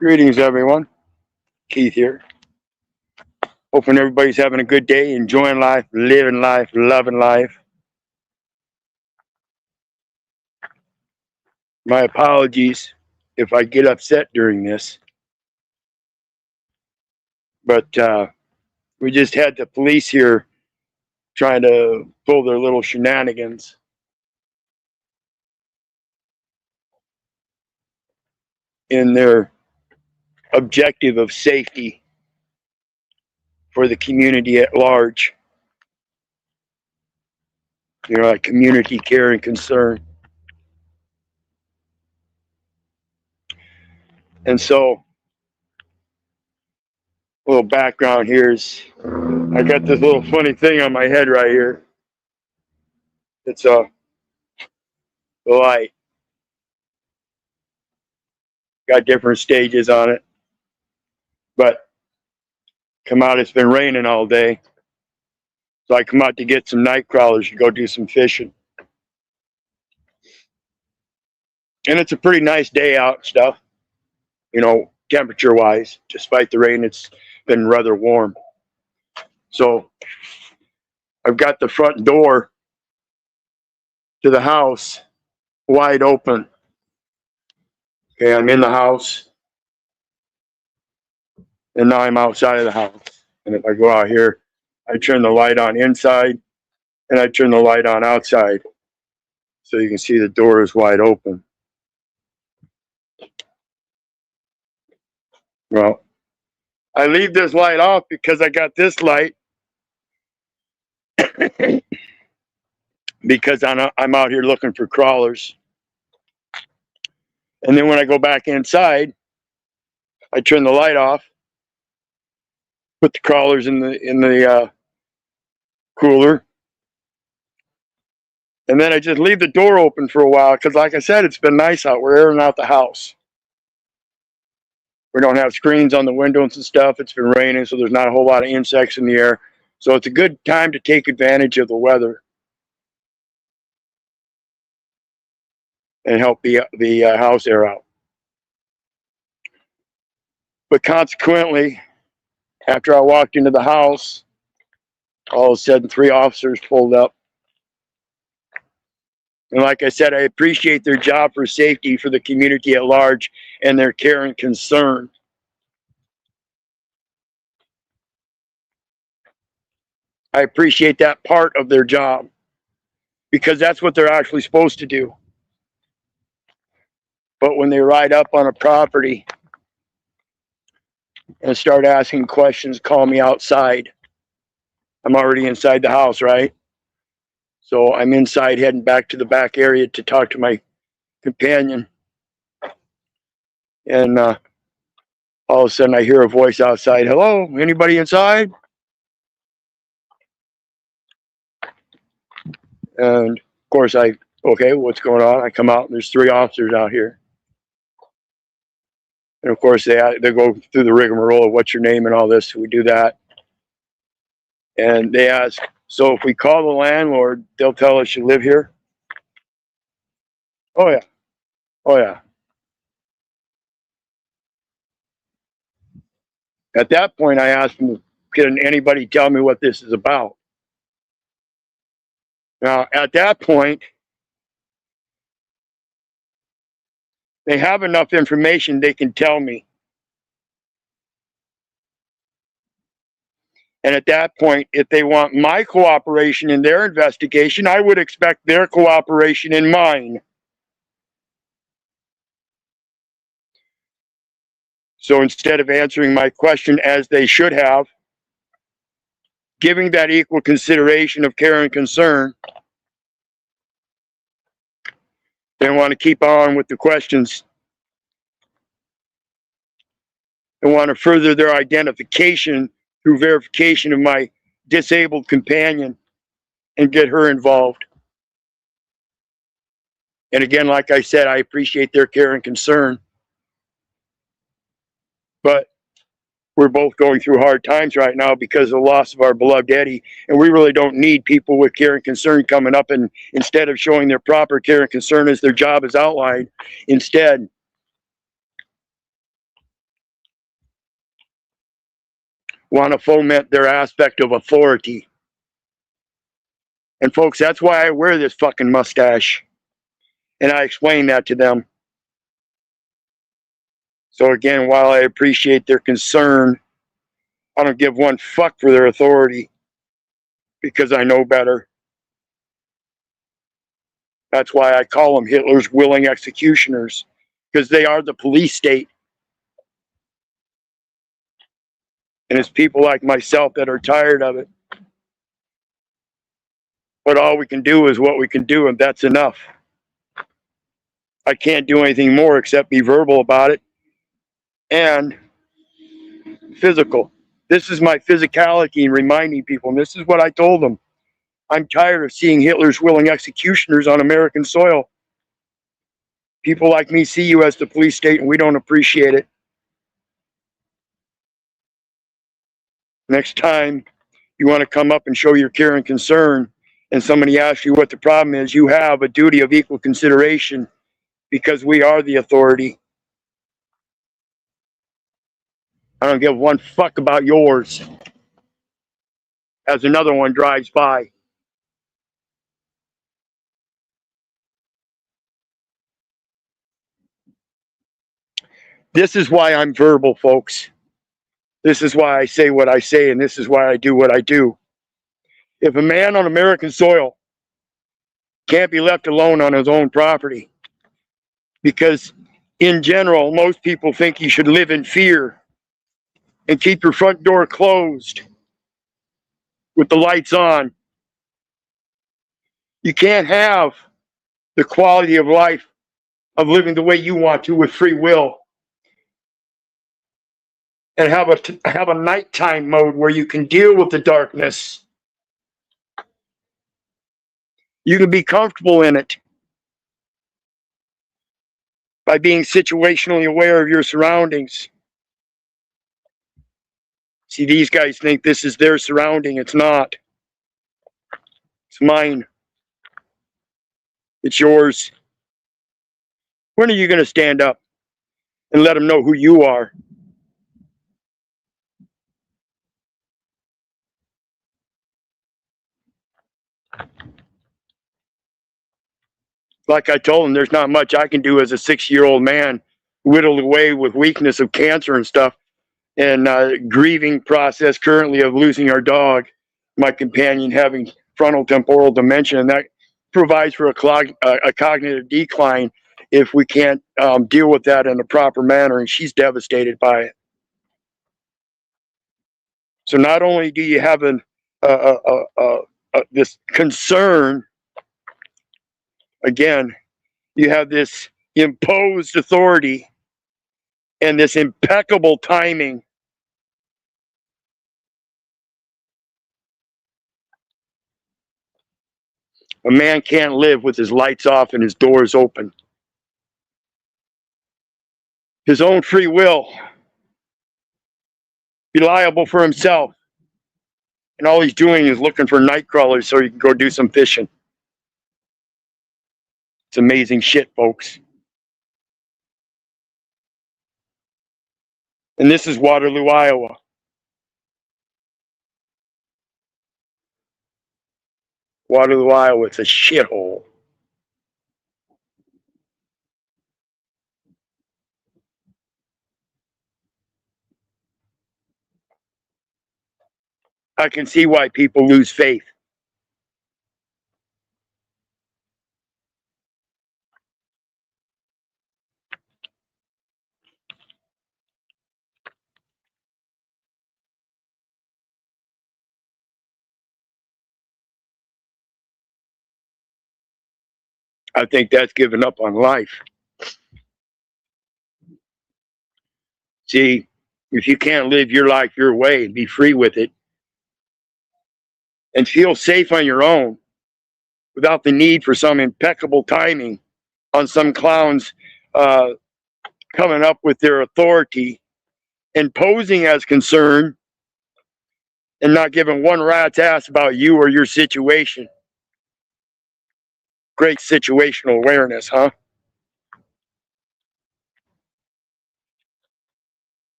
Greetings, everyone. Keith here. Hoping everybody's having a good day, enjoying life, living life, loving life. My apologies if I get upset during this, but we just had the police here trying to pull their little shenanigans. In their objective of safety for the community at large. Like community care and concern. And so, a little background here is I got this little funny thing on my head right here. It's a light. Got different stages on it. But come out, it's been raining all day. So I come out to get some night crawlers to go do some fishing. And it's a pretty nice day out and stuff, temperature wise. Despite the rain, it's been rather warm. So I've got the front door to the house wide open. Okay, I'm in the house. And now I'm outside of the house. And if I go out here, I turn the light on inside and I turn the light on outside. So you can see the door is wide open. Well, I leave this light off because I got this light because I'm out here looking for crawlers. And then when I go back inside, I turn the light off, put the crawlers in the cooler, and then I just leave the door open for a while because, like I said, it's been nice out. We're airing out the house. We don't have screens on the windows and stuff. It's been raining, so there's not a whole lot of insects in the air. So it's a good time to take advantage of the weather and help the house air out. But consequently, after I walked into the house, all of a sudden 3 officers pulled up. And like I said, I appreciate their job for safety for the community at large and their care and concern. I appreciate that part of their job because that's what they're actually supposed to do. But when they ride up on a property and start asking questions, call me outside. I'm already inside the house, right? So I'm inside heading back to the back area to talk to my companion. And all of a sudden I hear a voice outside. Hello, anybody inside? And of course okay, what's going on? I come out and there's 3 officers out here. And of course they go through the rigmarole of what's your name and all this. So we do that. And they ask, so if we call the landlord, they'll tell us you live here? Oh yeah. Oh yeah. At that point I asked them, can anybody tell me what this is about? Now at that point, they have enough information they can tell me. And at that point, if they want my cooperation in their investigation, I would expect their cooperation in mine. So instead of answering my question as they should have, giving that equal consideration of care and concern, they want to keep on with the questions. They want to further their identification through verification of my disabled companion and get her involved. And again, like I said, I appreciate their care and concern. But we're both going through hard times right now because of the loss of our beloved Eddie. And we really don't need people with care and concern coming up and instead of showing their proper care and concern as their job is outlined, instead want to foment their aspect of authority. And folks, that's why I wear this fucking mustache. And I explain that to them. So again, while I appreciate their concern, I don't give one fuck for their authority because I know better. That's why I call them Hitler's willing executioners, because they are the police state. And it's people like myself that are tired of it. But all we can do is what we can do, and that's enough. I can't do anything more except be verbal about it and physical. This is my physicality in reminding people, and this is what I told them. I'm tired of seeing Hitler's willing executioners on American soil. People like me see you as the police state, and we don't appreciate it. Next time you want to come up and show your care and concern, and somebody asks you what the problem is, you have a duty of equal consideration because we are the authority. I don't give one fuck about yours as another one drives by. This is why I'm verbal, folks. This is why I say what I say, and this is why I do what I do. If a man on American soil can't be left alone on his own property, because in general, most people think you should live in fear and keep your front door closed with the lights on. You can't have the quality of life of living the way you want to with free will and have a nighttime mode where you can deal with the darkness. You can be comfortable in it by being situationally aware of your surroundings. See, these guys think this is their surrounding. It's not. It's mine. It's yours. When are you going to stand up and let them know who you are? Like I told them, there's not much I can do as a 6-year-old man, whittled away with weakness of cancer and stuff, and grieving process currently of losing our dog, my companion having frontal temporal dementia, and that provides for a cognitive decline if we can't deal with that in a proper manner, and she's devastated by it. So not only do you have this concern, again, you have this imposed authority and this impeccable timing. A man can't live with his lights off and his doors open. His own free will, be liable for himself. And all he's doing is looking for night crawlers so he can go do some fishing. It's amazing shit, folks. And this is Waterloo, Iowa. Waterloo, Iowa, it's a shithole. I can see why people lose faith. I think that's giving up on life. See, if you can't live your life your way and be free with it and feel safe on your own without the need for some impeccable timing on some clowns coming up with their authority and posing as concern and not giving one rat's ass about you or your situation. Great situational awareness, huh?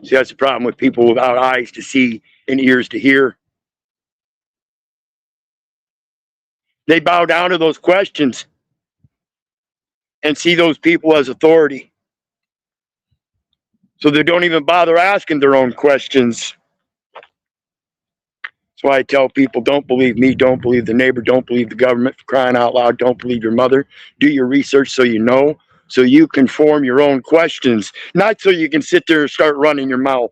See, that's the problem with people without eyes to see and ears to hear. They bow down to those questions and see those people as authority. So they don't even bother asking their own questions. That's why I tell people, don't believe me, don't believe the neighbor, don't believe the government, for crying out loud, don't believe your mother. Do your research so you know, so you can form your own questions, not so you can sit there and start running your mouth.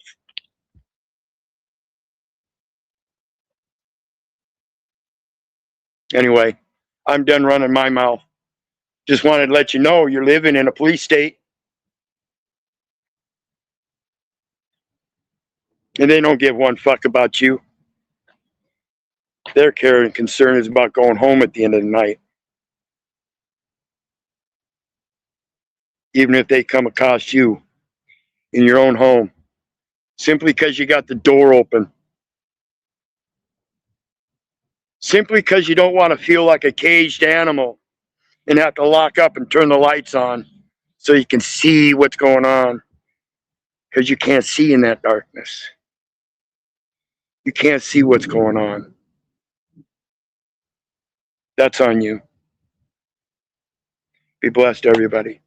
Anyway, I'm done running my mouth. Just wanted to let you know you're living in a police state. And they don't give one fuck about you. Their care and concern is about going home at the end of the night. Even if they come across you in your own home, simply because you got the door open. Simply because you don't want to feel like a caged animal and have to lock up and turn the lights on so you can see what's going on. Because you can't see in that darkness. You can't see what's going on. That's on you. Be blessed, everybody.